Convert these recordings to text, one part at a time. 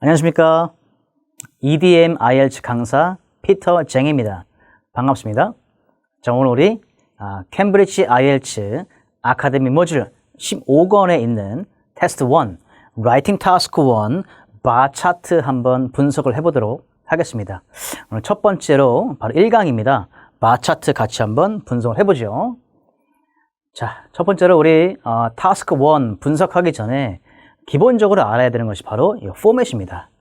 안녕하십니까. EDM IELTS 강사 피터 쟁입니다. 반갑습니다. 자, 오늘 우리 캠브리지 IELTS 아카데미 모듈 15권에 있는 테스트 1, 라이팅 타스크 1, 바 차트 한번 분석을 해보도록 하겠습니다. 오늘 첫 번째로 바로 1강입니다. 바 차트 같이 한번 분석을 해보죠. 자, 첫 번째로 우리 타스크 1 분석하기 전에 기본적으로 알아야 되는 것이 바로 이 포맷입니다.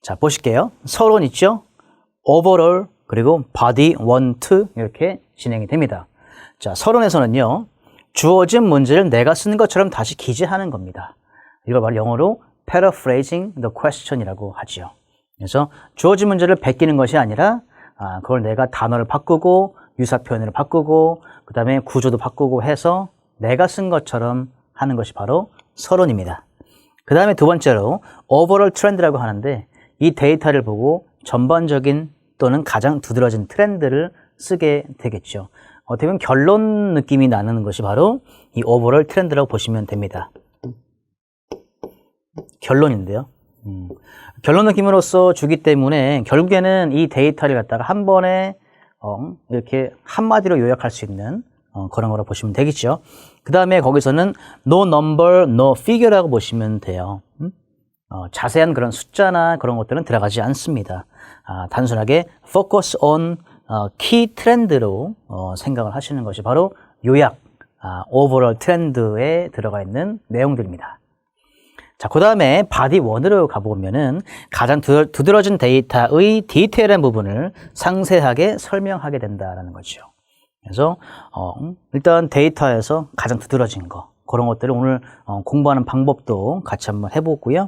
자, 보실게요. 서론 있죠? overall 그리고 body 1, 2 이렇게 진행이 됩니다. 자, 서론에서는요. 주어진 문제를 내가 쓴 것처럼 다시 기재하는 겁니다. 이걸 바로 영어로 paraphrasing the question이라고 하지요. 그래서 주어진 문제를 베끼는 것이 아니라 그걸 내가 단어를 바꾸고 유사 표현을 바꾸고 그 다음에 구조도 바꾸고 해서 내가 쓴 것처럼 하는 것이 바로 서론입니다. 그 다음에 두 번째로 overall trend라고 하는데 이 데이터를 보고 전반적인 또는 가장 두드러진 트렌드를 쓰게 되겠죠. 어떻게 보면 결론 느낌이 나는 것이 바로 이 overall 트렌드라고 보시면 됩니다. 결론인데요. 결론 느낌으로써 주기 때문에 결국에는 이 데이터를 갖다가 한 번에 이렇게 한마디로 요약할 수 있는 그런 거라고 보시면 되겠죠. 그 다음에 거기서는 no number, no figure라고 보시면 돼요. 자세한 그런 숫자나 그런 것들은 들어가지 않습니다. 단순하게 focus on key trend로 생각을 하시는 것이 바로 요약, overall 트렌드에 들어가 있는 내용들입니다. 자, 그 다음에 바디 1으로 가보면은 가장 두드러진 데이터의 디테일한 부분을 상세하게 설명하게 된다는 거죠. 그래서 일단 데이터에서 가장 두드러진 거 그런 것들을 오늘 공부하는 방법도 같이 한번 해보고요.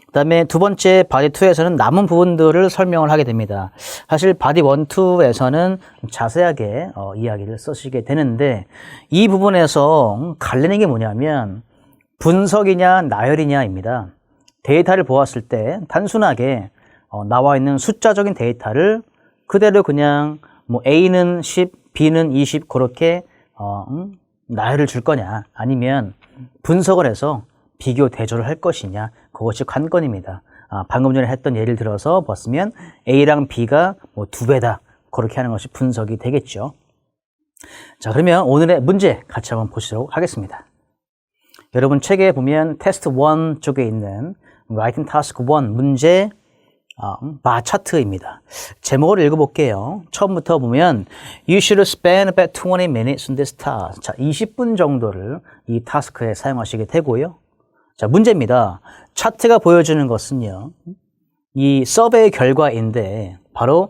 그 다음에 두 번째 바디 2에서는 남은 부분들을 설명을 하게 됩니다. 사실 바디 1, 2에서는 자세하게 이야기를 쓰시게 되는데 이 부분에서 갈리는 게 뭐냐면 분석이냐 나열이냐입니다. 데이터를 보았을 때 단순하게 나와 있는 숫자적인 데이터를 그대로 그냥 뭐 A는 10, B는 20 그렇게 나열을 줄 거냐 아니면 분석을 해서 비교 대조를 할 것이냐 그것이 관건입니다. 방금 전에 했던 예를 들어서 봤으면 A랑 B가 뭐 2배다 그렇게 하는 것이 분석이 되겠죠. 자, 그러면 오늘의 문제 같이 한번 보시도록 하겠습니다. 여러분 책에 보면 테스트 1 쪽에 있는 라이팅 타스크 1 문제 바 차트입니다. 제목을 읽어볼게요. 처음부터 보면 You should spend about 20 minutes on this task. 자, 20분 정도를 이 타스크에 사용하시게 되고요. 자, 문제입니다. 차트가 보여주는 것은요. 이 서베이 결과인데 바로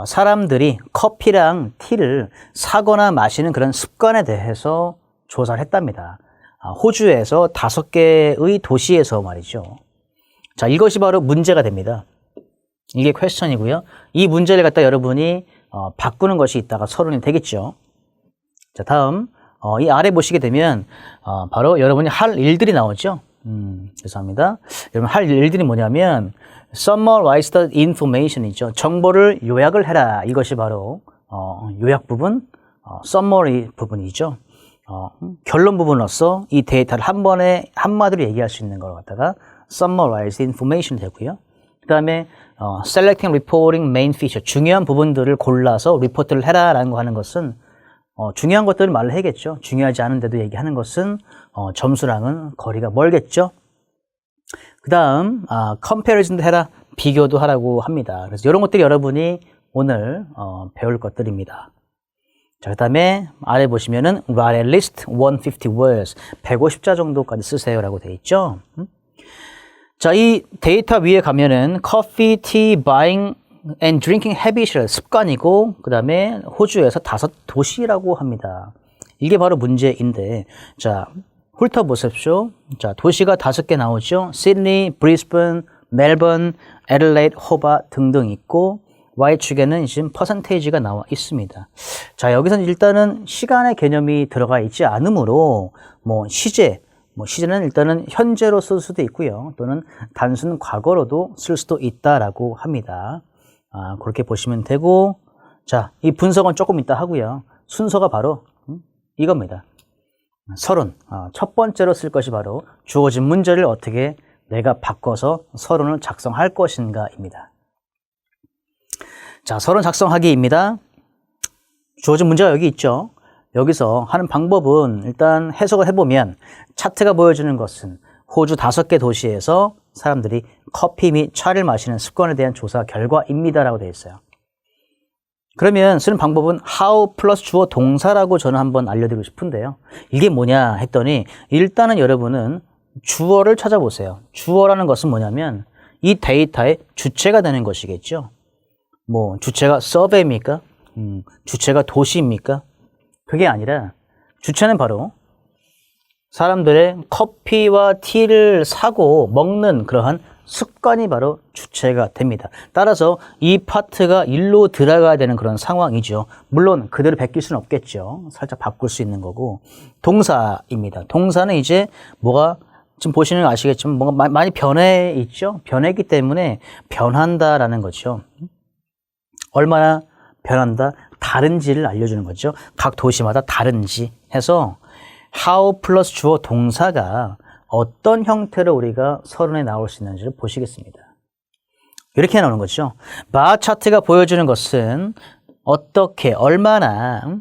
사람들이 커피랑 티를 사거나 마시는 그런 습관에 대해서 조사를 했답니다. 호주에서 5개의 도시에서 말이죠. 자, 이것이 바로 문제가 됩니다. 이게 퀘스천이고요. 이 문제를 갖다 여러분이 바꾸는 것이 있다가 서론이 되겠죠. 자, 다음 이 아래 보시게 되면 바로 여러분이 할 일들이 나오죠. 죄송합니다. 여러분 할 일들이 뭐냐면 summarize the information이죠. 정보를 요약을 해라. 이것이 바로 요약 부분, summary 부분이죠. 결론 부분으로서 이 데이터를 한 번에 한마디로 얘기할 수 있는 걸 갖다가 summarize information 되고요. 그 다음에 selecting, reporting, main feature 중요한 부분들을 골라서 리포트를 해라라는 거 하는 것은 중요한 것들을 말을 해야겠죠. 중요하지 않은데도 얘기하는 것은 점수랑은 거리가 멀겠죠. 그 다음 comparison도 해라, 비교도 하라고 합니다. 그래서 이런 것들이 여러분이 오늘 배울 것들입니다. 자, 그 다음에 아래 보시면은 write at least 150 words 150자 정도까지 쓰세요라고 되어 있죠. 자, 이 데이터 위에 가면은 coffee, tea, buying and drinking habit이 습관이고 그 다음에 호주에서 5도시라고 합니다. 이게 바로 문제인데 자, 훑어보십시오. 자, 도시가 5개 나오죠. 시드니, 브리스번, 멜번, 애들레이드, 호바 등등 있고 Y축에는 지금 퍼센테이지가 나와 있습니다. 자, 여기서는 일단은 시간의 개념이 들어가 있지 않으므로 시제는 일단은 현재로 쓸 수도 있고요. 또는 단순 과거로도 쓸 수도 있다라고 합니다. 그렇게 보시면 되고 자, 이 분석은 조금 이따 하고요. 순서가 바로 이겁니다. 서론. 첫 번째로 쓸 것이 바로 주어진 문제를 어떻게 내가 바꿔서 서론을 작성할 것인가입니다. 자, 서론 작성하기입니다. 주어진 문제가 여기 있죠. 여기서 하는 방법은 일단 해석을 해보면 차트가 보여주는 것은 호주 5개 도시에서 사람들이 커피 및 차를 마시는 습관에 대한 조사 결과입니다 라고 되어 있어요. 그러면 쓰는 방법은 how 플러스 주어 동사라고 저는 한번 알려드리고 싶은데요. 이게 뭐냐 했더니 일단은 여러분은 주어를 찾아보세요. 주어라는 것은 뭐냐면 이 데이터의 주체가 되는 것이겠죠. 뭐 주체가 서베이입니까? 주체가 도시입니까? 그게 아니라 주체는 바로 사람들의 커피와 티를 사고 먹는 그러한 습관이 바로 주체가 됩니다. 따라서 이 파트가 일로 들어가야 되는 그런 상황이죠. 물론 그대로 베낄 수는 없겠죠. 살짝 바꿀 수 있는 거고. 동사입니다. 동사는 이제 뭐가 지금 보시는 거 아시겠지만 뭔가 많이 변해 있죠. 변했기 때문에 변한다라는 거죠. 얼마나 변한다? 다른지를 알려주는 거죠. 각 도시마다 다른지 해서 how 플러스 주어 동사가 어떤 형태로 우리가 서론에 나올 수 있는지를 보시겠습니다. 이렇게 나오는 거죠. 바 차트가 보여주는 것은 어떻게 얼마나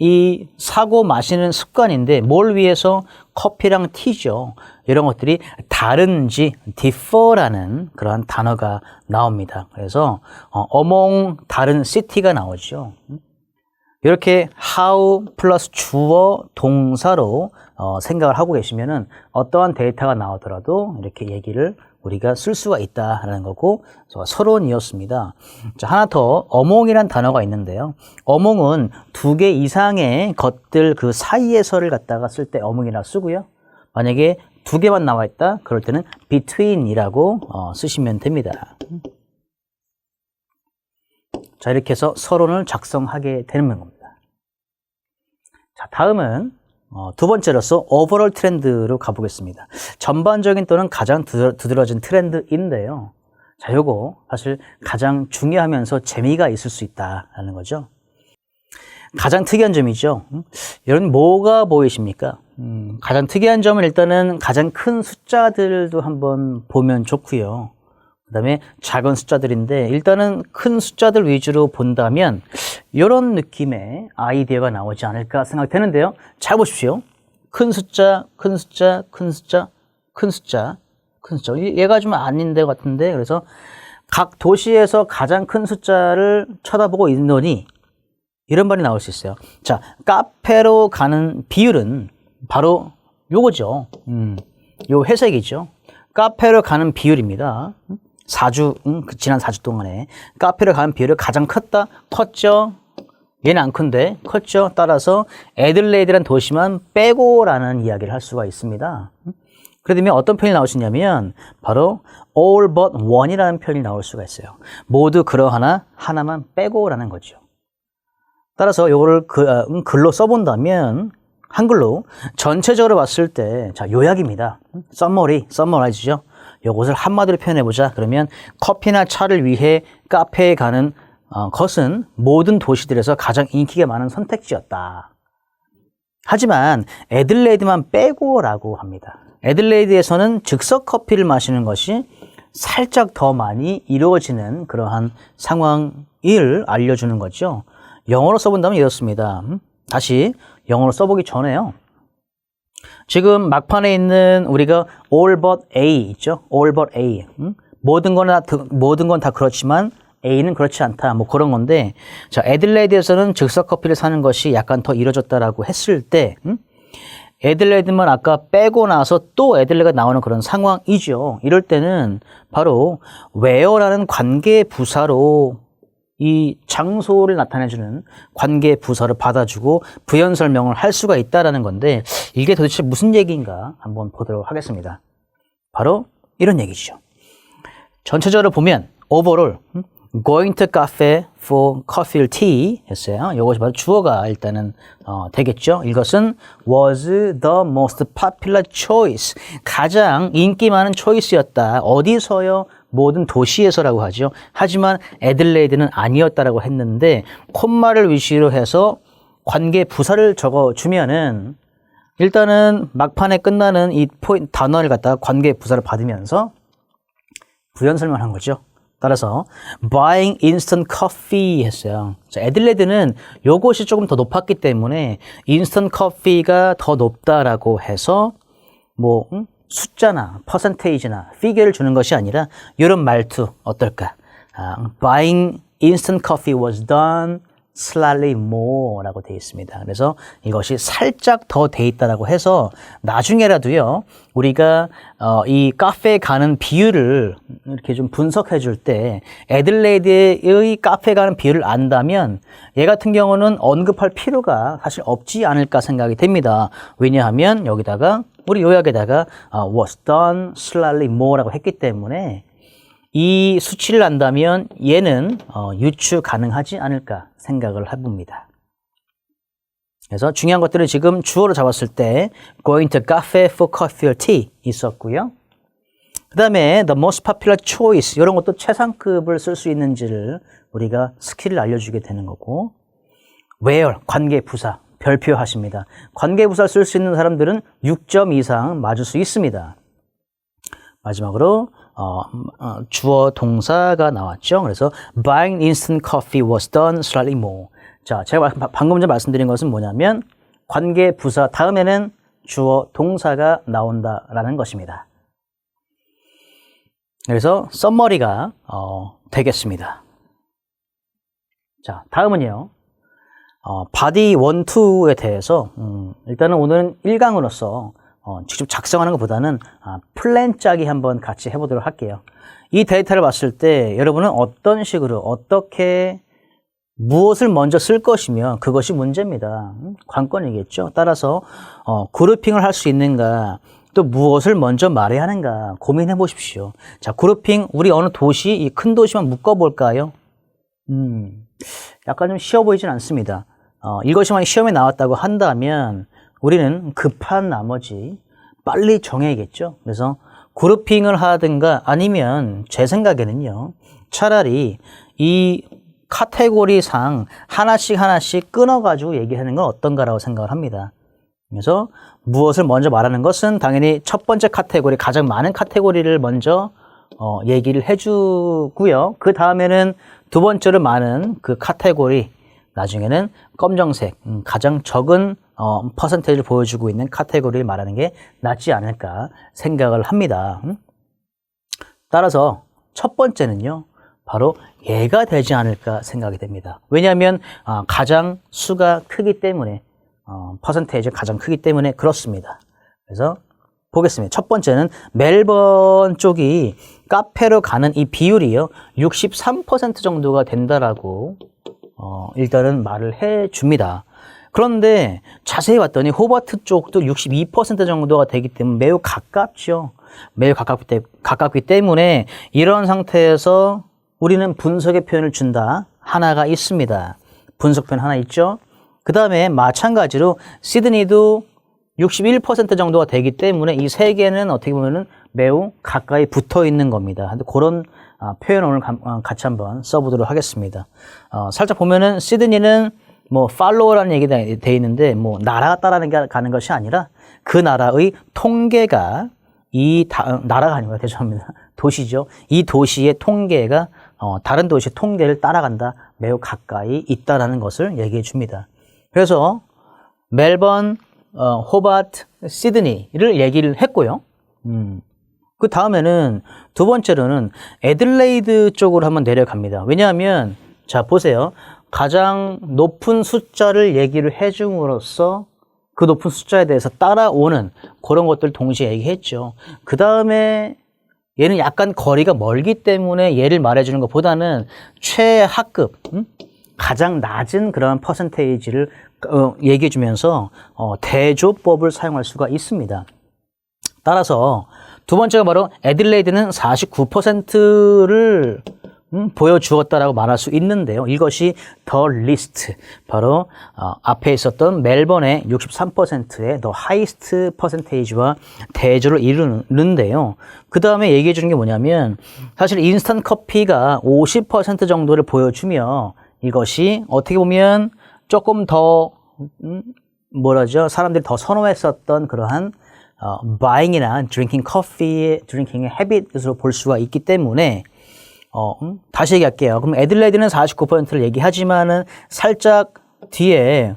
이 사고 마시는 습관인데 뭘 위해서 커피랑 티죠. 이런 것들이 다른지 differ라는 그러한 단어가 나옵니다. 그래서 among 다른 city가 나오죠. 이렇게 how 플러스 주어 동사로 생각을 하고 계시면은 어떠한 데이터가 나오더라도 이렇게 얘기를 우리가 쓸 수가 있다라는 거고 서론이었습니다. 자, 하나 더 among이란 단어가 있는데요. among은 2개 이상의 것들 그 사이에서를 갖다가 쓸 때 among이라고 쓰고요. 만약에 2개만 나와 있다 그럴 때는 between이라고 쓰시면 됩니다. 자, 이렇게 해서 서론을 작성하게 되는 겁니다. 자, 다음은 두 번째로서 오버롤 트렌드로 가보겠습니다. 전반적인 또는 가장 두드러진 트렌드인데요. 자, 요거 사실 가장 중요하면서 재미가 있을 수 있다라는 거죠. 가장 특이한 점이죠. 여러분 뭐가 보이십니까? 가장 특이한 점은 일단은 가장 큰 숫자들도 한번 보면 좋고요. 그 다음에 작은 숫자들인데 일단은 큰 숫자들 위주로 본다면 이런 느낌의 아이디어가 나오지 않을까 생각되는데요. 잘 보십시오. 큰 숫자, 큰 숫자, 큰 숫자, 큰 숫자, 큰 숫자. 얘가 좀 아닌데 같은데 그래서 각 도시에서 가장 큰 숫자를 쳐다보고 있노니 이런 말이 나올 수 있어요. 자, 카페로 가는 비율은 바로 요거죠. 요 회색이죠. 카페로 가는 비율입니다. 4주, 지난 4주 동안에 카페를 가는 비율이 가장 컸죠? 얘는 안 큰데 컸죠? 따라서 애들레이드라는 도시만 빼고라는 이야기를 할 수가 있습니다. 그러면 어떤 표현이 나올 수 있냐면 바로 all but one이라는 표현이 나올 수가 있어요. 모두 그러하나 하나만 빼고라는 거죠. 따라서 이거를 글로 써본다면 한글로 전체적으로 봤을 때 자, 요약입니다. 서머라이즈죠. 이것을 한마디로 표현해보자. 그러면 커피나 차를 위해 카페에 가는 것은 모든 도시들에서 가장 인기가 많은 선택지였다. 하지만 애들레이드만 빼고라고 합니다. 애들레이드에서는 즉석 커피를 마시는 것이 살짝 더 많이 이루어지는 그러한 상황을 알려주는 거죠. 영어로 써본다면 이렇습니다. 다시 영어로 써보기 전에요. 지금 막판에 있는 우리가 all but A 있죠? all but A. 모든 건 다 그렇지만 A는 그렇지 않다. 뭐 그런 건데, 자, 애들레이드에서는 즉석 커피를 사는 것이 약간 더 이루어졌다라고 했을 때, 애들레이드만 아까 빼고 나서 또 애들레이드가 나오는 그런 상황이죠. 이럴 때는 바로 where라는 관계 부사로 이 장소를 나타내주는 관계 부사를 받아주고 부연 설명을 할 수가 있다라는 건데 이게 도대체 무슨 얘기인가 한번 보도록 하겠습니다. 바로 이런 얘기죠. 전체적으로 보면 overall going to cafe for coffee or tea 했어요. 이것이 바로 주어가 일단은 되겠죠. 이것은 was the most popular choice. 가장 인기 많은 초이스였다. 어디서요? 모든 도시에서라고 하죠. 하지만 애들레이드는 아니었다라고 했는데 콤마를 위시로 해서 관계 부사를 적어주면은 일단은 막판에 끝나는 이 단어를 갖다가 관계 부사를 받으면서 부연설명을 한 거죠. 따라서 buying instant coffee 했어요. 자, 애들레드는 요것이 조금 더 높았기 때문에 instant coffee가 더 높다라고 해서 뭐 숫자나 퍼센테이지나 피겨를 주는 것이 아니라 이런 말투 어떨까? Buying instant coffee was done slightly more 라고 되어 있습니다. 그래서 이것이 살짝 더 돼 있다라고 해서 나중에라도요, 우리가 이 카페에 가는 비율을 이렇게 좀 분석해 줄 때 애들레이드의 카페에 가는 비율을 안다면 얘 같은 경우는 언급할 필요가 사실 없지 않을까 생각이 됩니다. 왜냐하면 여기다가 우리 요약에다가 was done slightly more 라고 했기 때문에 이 수치를 안다면 얘는 유추 가능하지 않을까 생각을 해봅니다. 그래서 중요한 것들은 지금 주어로 잡았을 때 going to cafe for coffee or tea 있었고요. 그 다음에 the most popular choice 이런 것도 최상급을 쓸 수 있는지를 우리가 스킬을 알려주게 되는 거고 where 관계 부사 별표 하십니다. 관계 부사를 쓸 수 있는 사람들은 6점 이상 맞을 수 있습니다. 마지막으로 주어 동사가 나왔죠. 그래서 buying instant coffee was done slightly more. 자, 제가 방금 전 말씀드린 것은 뭐냐면 관계 부사 다음에는 주어 동사가 나온다라는 것입니다. 그래서 썸머리가 되겠습니다. 자, 다음은요. 바디 1, 2에 대해서 일단은 오늘은 1강으로서 직접 작성하는 것보다는 플랜 짜기 한번 같이 해보도록 할게요. 이 데이터를 봤을 때 여러분은 어떤 식으로 어떻게 무엇을 먼저 쓸 것이며 그것이 문제입니다. 관건이겠죠. 따라서 그룹핑을 할 수 있는가 또 무엇을 먼저 말해야 하는가 고민해 보십시오. 자, 그룹핑 우리 어느 도시 이 큰 도시만 묶어볼까요? 약간 좀 쉬워 보이진 않습니다. 이것이 만약 시험에 나왔다고 한다면 우리는 급한 나머지 빨리 정해야겠죠. 그래서 그룹핑을 하든가 아니면 제 생각에는요. 차라리 이 카테고리상 하나씩 끊어가지고 얘기하는 건 어떤가라고 생각을 합니다. 그래서 무엇을 먼저 말하는 것은 당연히 첫 번째 카테고리, 가장 많은 카테고리를 먼저 얘기를 해주고요. 그 다음에는 두 번째로 많은 그 카테고리, 나중에는 검정색, 가장 적은 퍼센테이지를 보여주고 있는 카테고리를 말하는 게 낫지 않을까 생각을 합니다. 따라서 첫 번째는요. 바로 얘가 되지 않을까 생각이 됩니다. 왜냐하면 가장 수가 크기 때문에 퍼센테이지가 가장 크기 때문에 그렇습니다. 그래서 보겠습니다. 첫 번째는 멜번 쪽이 카페로 가는 이 비율이요. 63% 정도가 된다라고 일단은 말을 해 줍니다. 그런데 자세히 봤더니 호버트 쪽도 62% 정도가 되기 때문에 매우 가깝죠. 매우 가깝기 때문에 이런 상태에서 우리는 분석의 표현을 준다. 하나가 있습니다. 분석 표현 하나 있죠. 그 다음에 마찬가지로 시드니도 61% 정도가 되기 때문에 이 세 개는 어떻게 보면은 매우 가까이 붙어 있는 겁니다. 그런 표현 오늘 같이 한번 써보도록 하겠습니다. 살짝 보면은 시드니는 뭐 팔로우라는 얘기가 돼 있는데 뭐 나라가 따라가는 것이 아니라 그 나라의 통계가 나라가 아니고요. 죄송합니다. 도시죠. 이 도시의 통계가 다른 도시의 통계를 따라간다. 매우 가까이 있다라는 것을 얘기해 줍니다. 그래서 멜번, 호바트, 시드니를 얘기를 했고요. 그 다음에는 두 번째로는 애들레이드 쪽으로 한번 내려갑니다. 왜냐하면 자 보세요. 가장 높은 숫자를 얘기를 해줌으로써 그 높은 숫자에 대해서 따라오는 그런 것들 동시에 얘기했죠. 그 다음에 얘는 약간 거리가 멀기 때문에 얘를 말해주는 것보다는 최하급, 가장 낮은 그런 퍼센테이지를 얘기해주면서 대조법을 사용할 수가 있습니다. 따라서 두 번째가 바로 애들레이드는 49%를 보여주었다라고 말할 수 있는데요. 이것이 더 리스트, 바로 앞에 있었던 멜번의 63%의 더 하이스트 퍼센테이지와 대조를 이루는데요. 그 다음에 얘기해 주는 게 뭐냐면 사실 인스턴트 커피가 50% 정도를 보여주며 이것이 어떻게 보면 조금 더 뭐라죠? 사람들이 더 선호했었던 그러한 buying이나 drinking의 habit으로 볼 수가 있기 때문에 다시 얘기할게요. 그럼 애들레이드는 49%를 얘기하지만은 살짝 뒤에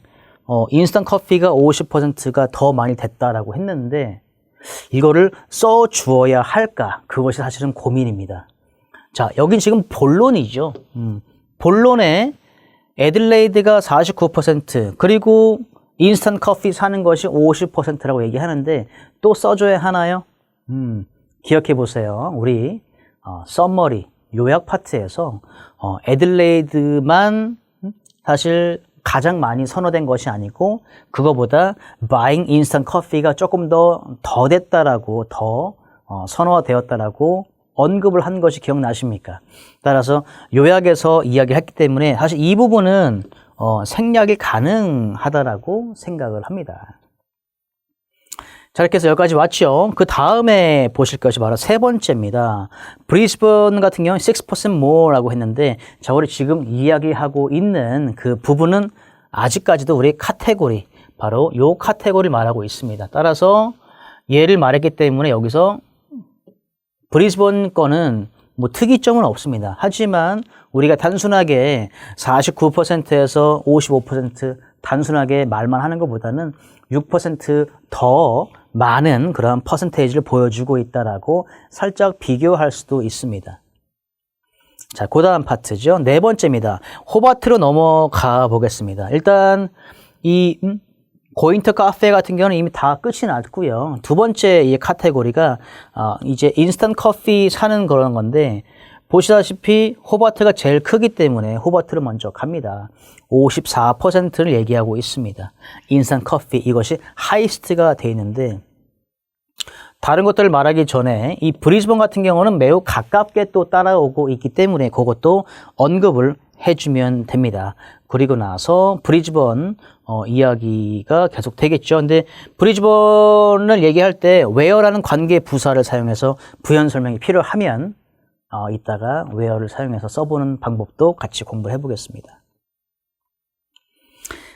인스턴트 커피가 50%가 더 많이 됐다라고 했는데 이거를 써 주어야 할까? 그것이 사실은 고민입니다. 자, 여긴 지금 본론이죠. 본론에 애들레이드가 49% 그리고 인스턴트 커피 사는 것이 50%라고 얘기하는데 또 써줘야 하나요? 기억해 보세요. 우리 서머리 요약 파트에서 애들레이드만 사실 가장 많이 선호된 것이 아니고 그거보다 buying instant coffee가 조금 더 됐다라고 더 선호되었다라고 언급을 한 것이 기억나십니까? 따라서 요약에서 이야기를 했기 때문에 사실 이 부분은 생략이 가능하다라고 생각을 합니다. 자, 이렇게 해서 여기까지 왔죠. 그 다음에 보실 것이 바로 세 번째입니다. 브리즈번 같은 경우는 6% more라고 했는데, 자, 우리 지금 이야기하고 있는 그 부분은 아직까지도 우리 카테고리, 바로 요 카테고리를 말하고 있습니다. 따라서 얘를 말했기 때문에 여기서 브리즈번 거는 뭐 특이점은 없습니다. 하지만 우리가 단순하게 49%에서 55% 단순하게 말만 하는 것보다는 6% 더 많은 그런 퍼센테이지를 보여주고 있다라고 살짝 비교할 수도 있습니다. 자, 그 다음 파트죠. 네 번째입니다. 호바트로 넘어가 보겠습니다. 일단 이 고인터 카페 같은 경우는 이미 다 끝이 났고요. 두 번째 이 카테고리가 이제 인스턴트 커피 사는 그런 건데 보시다시피 호바트가 제일 크기 때문에 호바트를 먼저 갑니다. 54%를 얘기하고 있습니다. 인스턴트 커피 이것이 하이스트가 되어 있는데 다른 것들을 말하기 전에 이 브리즈번 같은 경우는 매우 가깝게 또 따라오고 있기 때문에 그것도 언급을 해주면 됩니다. 그리고 나서 브리즈번 이야기가 계속 되겠죠. 근데 브리즈번을 얘기할 때 where라는 관계 부사를 사용해서 부연 설명이 필요하면 이따가 where를 사용해서 써보는 방법도 같이 공부를 해보겠습니다.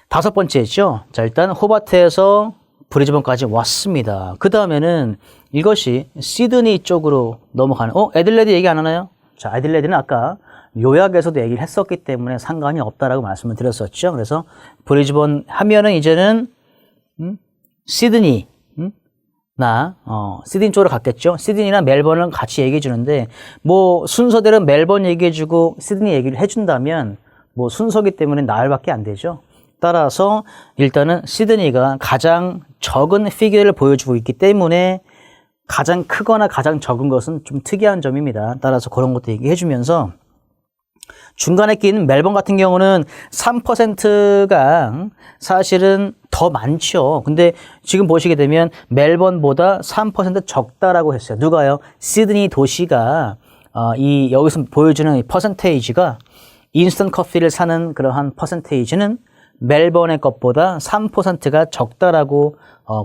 다섯 번째죠. 자, 일단 호바트에서 브리즈번까지 왔습니다. 그 다음에는 이것이 시드니 쪽으로 넘어가는, 애들레드 얘기 안 하나요? 자, 애들레드는 아까 요약에서도 얘기를 했었기 때문에 상관이 없다라고 말씀을 드렸었죠. 그래서 브리즈번 하면은 이제는 시드니, 시드니 쪽으로 갔겠죠. 시드니나 멜번은 같이 얘기해 주는데 뭐 순서대로 멜번 얘기해 주고 시드니 얘기를 해준다면 뭐 순서기 때문에 나흘밖에 안 되죠. 따라서 일단은 시드니가 가장 적은 피규어를 보여주고 있기 때문에 가장 크거나 가장 적은 것은 좀 특이한 점입니다. 따라서 그런 것도 얘기해 주면서 중간에 낀 멜번 같은 경우는 3%가 사실은 더 많죠. 근데 지금 보시게 되면 멜번보다 3% 적다라고 했어요. 누가요? 시드니 도시가 여기서 보여주는 이 퍼센테이지가 인스턴트 커피를 사는 그러한 퍼센테이지는 멜번의 것보다 3%가 적다라고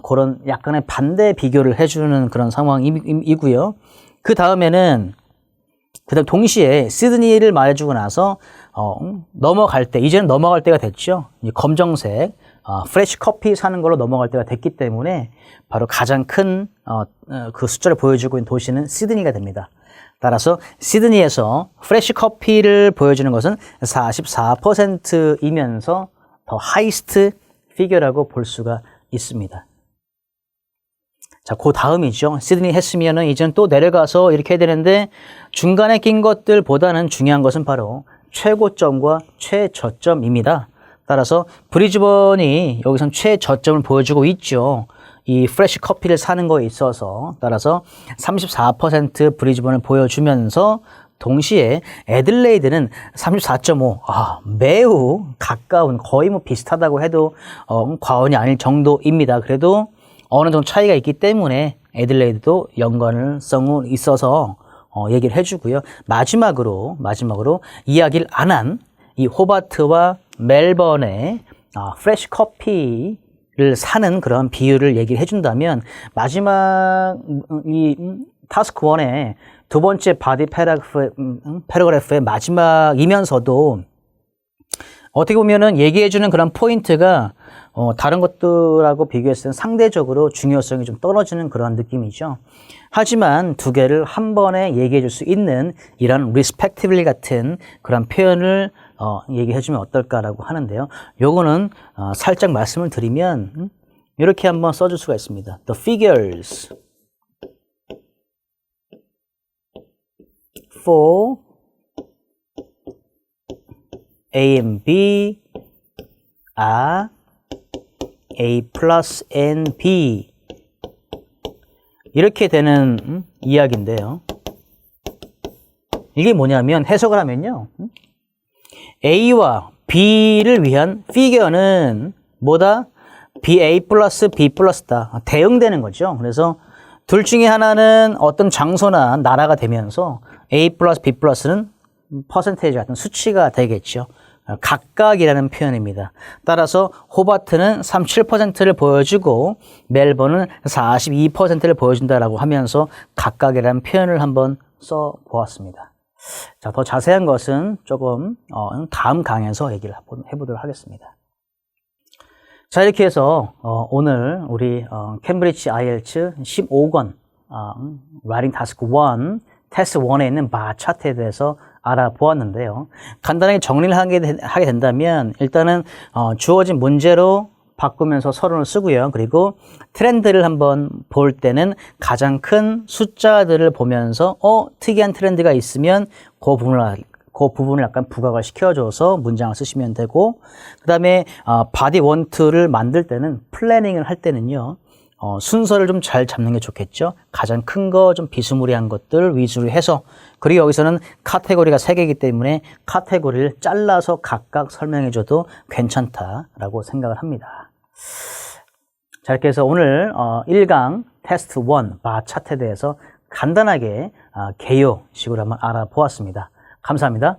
그런 약간의 반대 비교를 해주는 그런 상황이고요. 그 다음에는 그다음 동시에 시드니를 말해주고 나서 넘어갈 때 이제는 넘어갈 때가 됐죠. 검정색 프레시 커피 사는 걸로 넘어갈 때가 됐기 때문에 바로 가장 큰 그 숫자를 보여주고 있는 도시는 시드니가 됩니다. 따라서 시드니에서 프레시 커피를 보여주는 것은 44%이면서 더 하이스트 피규어라고 볼 수가 있습니다. 자, 그 다음이죠. 시드니 했으면은 이제는 또 내려가서 이렇게 해야 되는데 중간에 낀 것들보다는 중요한 것은 바로 최고점과 최저점입니다. 따라서 브리즈번이 여기선 최저점을 보여주고 있죠. 이 프레시 커피를 사는 거에 있어서 따라서 34% 브리즈번을 보여주면서 동시에 애들레이드는 34.5, 매우 가까운 거의 뭐 비슷하다고 해도 과언이 아닐 정도입니다. 그래도 어느 정도 차이가 있기 때문에 애들레이드도 연관성이 있어서 얘기를 해주고요. 마지막으로 이야기를 안 한 이 호바트와 멜번의 프레시 커피를 사는 그런 비율을 얘기를 해준다면 마지막 이 타스크 1의 두 번째 바디 패러그래프의 마지막이면서도 어떻게 보면은 얘기해주는 그런 포인트가 다른 것들하고 비교했을 때는 상대적으로 중요성이 좀 떨어지는 그런 느낌이죠. 하지만 두 개를 한 번에 얘기해 줄 수 있는 이런 respectively 같은 그런 표현을 얘기해 주면 어떨까라고 하는데요. 요거는 살짝 말씀을 드리면 이렇게 한번 써줄 수가 있습니다. The figures for A and B are A plus and B 이렇게 되는 이야기인데요. 이게 뭐냐면 해석을 하면요. A와 B를 위한 피겨는 뭐다? BA 플러스 B 플러스다. 대응되는 거죠. 그래서 둘 중에 하나는 어떤 장소나 나라가 되면서 A 플러스 B 플러스는 퍼센테이지 같은 수치가 되겠죠. 각각이라는 표현입니다. 따라서 호바트는 37%를 보여주고 멜번은 42%를 보여준다라고 하면서 각각이라는 표현을 한번 써 보았습니다. 자, 더 자세한 것은 조금 다음 강의에서 얘기를 해보도록 하겠습니다. 자, 이렇게 해서 오늘 우리 캠브리지 IELTS 15권 Writing Task 1 테스트 1에 있는 바 차트에 대해서 알아보았는데요. 간단하게 정리를 하게 된다면 일단은 주어진 문제로 바꾸면서 서론을 쓰고요. 그리고 트렌드를 한번 볼 때는 가장 큰 숫자들을 보면서 특이한 트렌드가 있으면 그 부분을 약간 부각을 시켜줘서 문장을 쓰시면 되고, 그 다음에 바디 원투를 만들 때는 플래닝을 할 때는요. 순서를 좀 잘 잡는 게 좋겠죠. 가장 큰 거 좀 비스무리한 것들 위주로 해서, 그리고 여기서는 카테고리가 3개이기 때문에 카테고리를 잘라서 각각 설명해줘도 괜찮다라고 생각을 합니다. 자, 이렇게 해서 오늘 1강 테스트 1 바 차트에 대해서 간단하게 개요식으로 한번 알아보았습니다. 감사합니다.